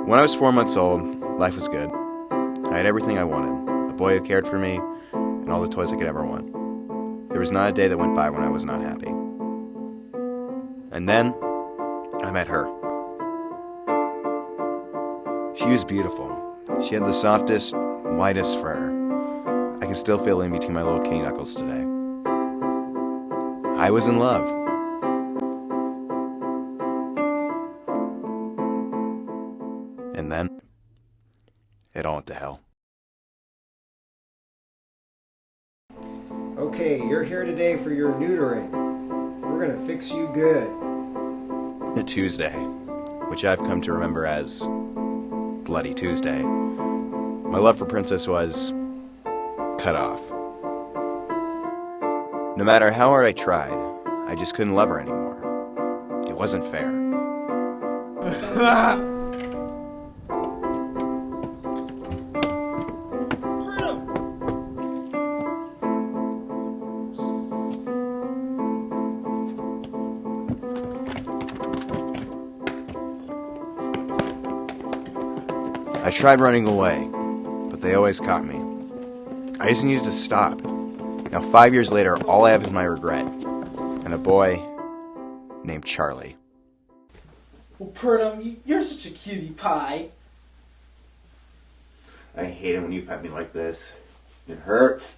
When I was 4 months old, life was good. I had everything I wanted, a boy who cared for me, and all the toys I could ever want. There was not a day that went by when I was not happy. And then, I met her. She was beautiful. She had the softest, whitest fur. I can still feel it in between my little kitty knuckles today. I was in love. And then, it all went to hell. Okay, you're here today for your neutering. We're gonna fix you good. A Tuesday, which I've come to remember as Bloody Tuesday. My love for Princess was cut off. No matter how hard I tried, I just couldn't love her anymore. It wasn't fair. I tried running away, but they always caught me. I just needed to stop. Now 5 years later, all I have is my regret. And a boy named Charlie. Well, Purdom, you're such a cutie pie. I hate it when you pet me like this. It hurts.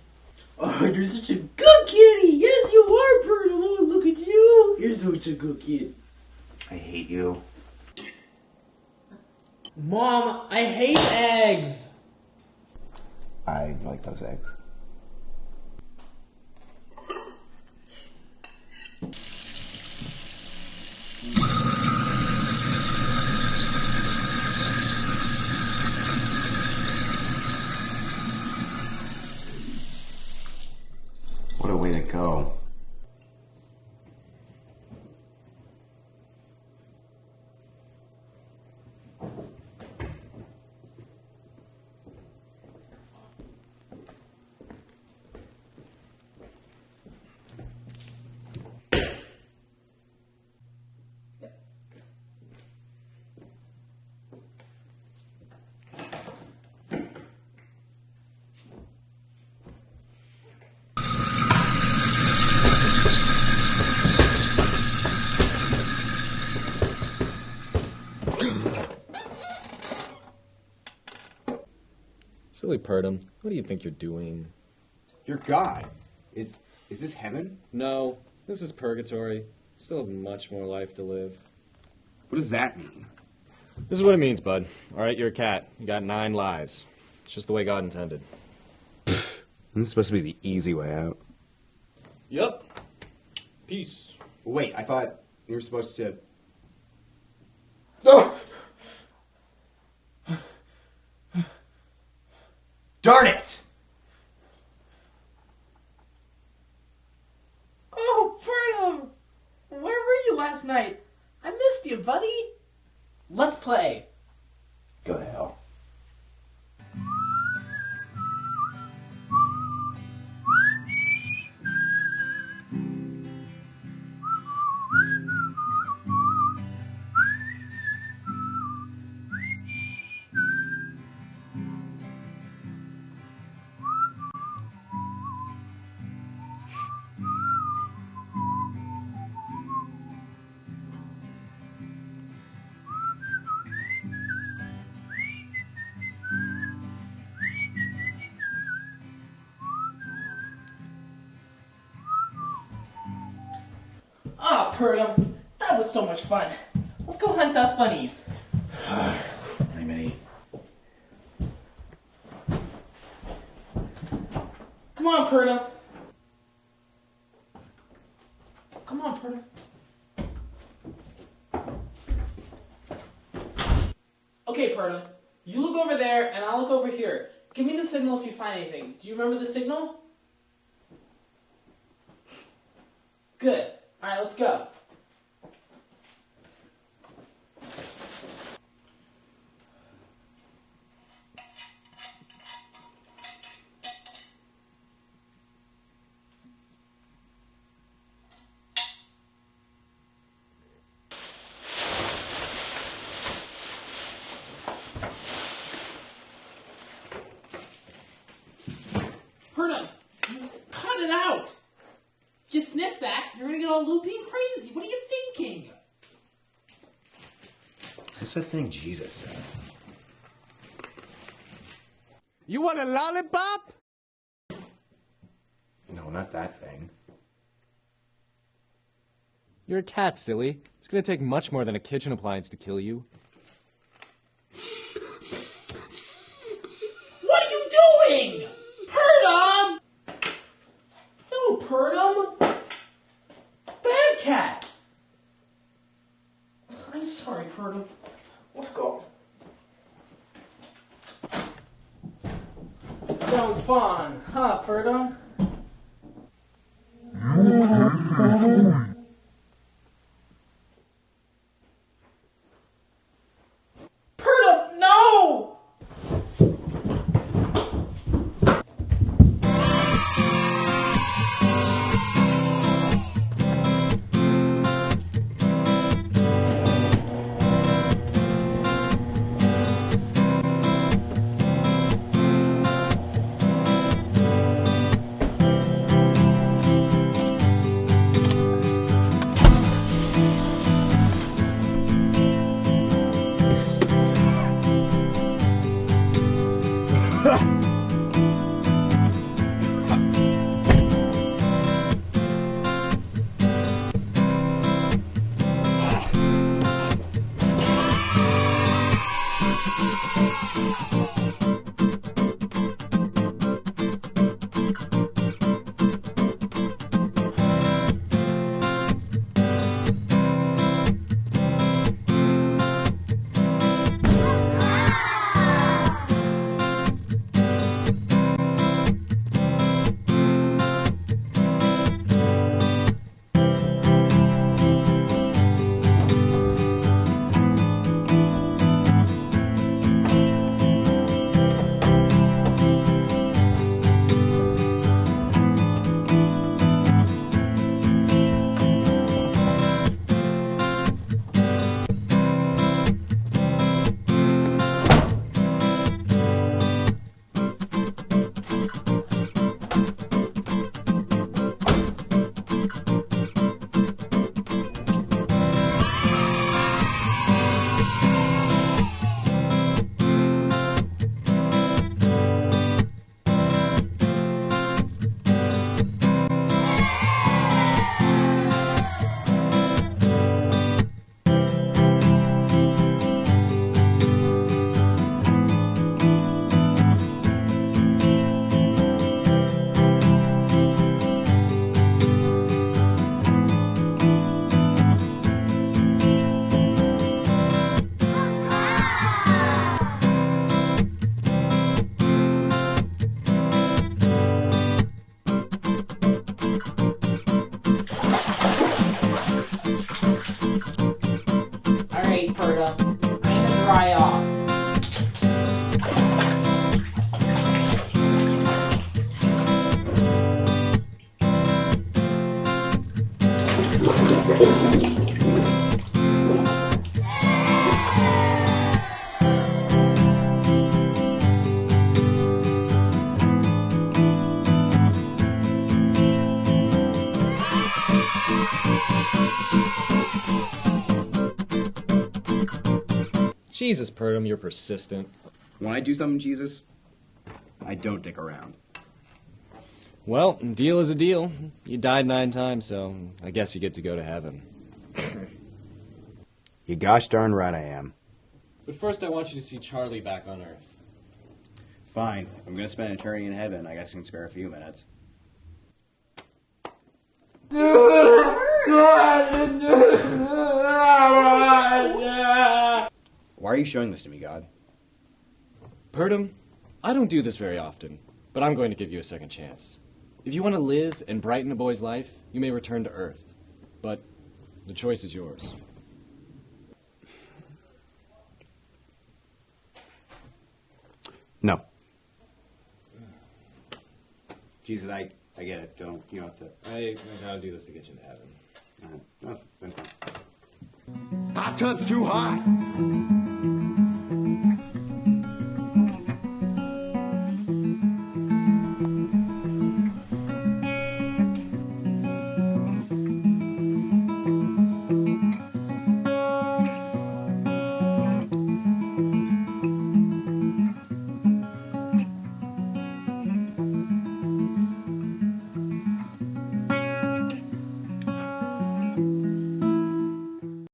Oh, you're such a good kitty. Yes, you are, Purdom. Oh, look at you. You're such a good kid. I hate you. Mom, I hate eggs. I like those eggs. What a way to go. Silly Purdom, what do you think you're doing? You're God. Is this heaven? No, this is purgatory. Still have much more life to live. What does that mean? This is what it means, bud. Alright, you're a cat. You got 9 lives. It's just the way God intended. This is supposed to be the easy way out. Yup. Peace. Wait, I thought you were supposed to... Darn it! Oh, Purdom. Where were you last night? I missed you, buddy. Let's play. Go to hell. Ah, Purdom. That was so much fun. Let's go hunt those bunnies. Rimini. Come on, Purdom. Come on, Purdom. Okay, Purdom. You look over there, and I'll look over here. Give me the signal if you find anything. Do you remember the signal? Good. Alright, let's go. What's the thing Jesus said? You want a lollipop? No, not that thing. You're a cat, silly. It's gonna take much more than a kitchen appliance to kill you. What are you doing? Purdom! No, Purdom! Bad cat! I'm sorry, Purdom. Let's go. That was fun, huh, Purdom? Purdom, no! Alright, Purdom. I'm gonna dry off. Jesus, Purdom, you're persistent. When I do something, Jesus, I don't dick around. Well, deal is a deal. You died 9 times, so I guess you get to go to heaven. You gosh darn right I am. But first I want you to see Charlie back on Earth. Fine. If I'm going to spend eternity in heaven, I guess I can spare a few minutes. Why are you showing this to me, God? Purdom, I don't do this very often, but I'm going to give you a second chance. If you want to live and brighten a boy's life, you may return to Earth. But the choice is yours. No. Jesus, I get it. Don't, you don't have to. I gotta do this to get you into heaven. No, that's fine. Hot tub's too hot.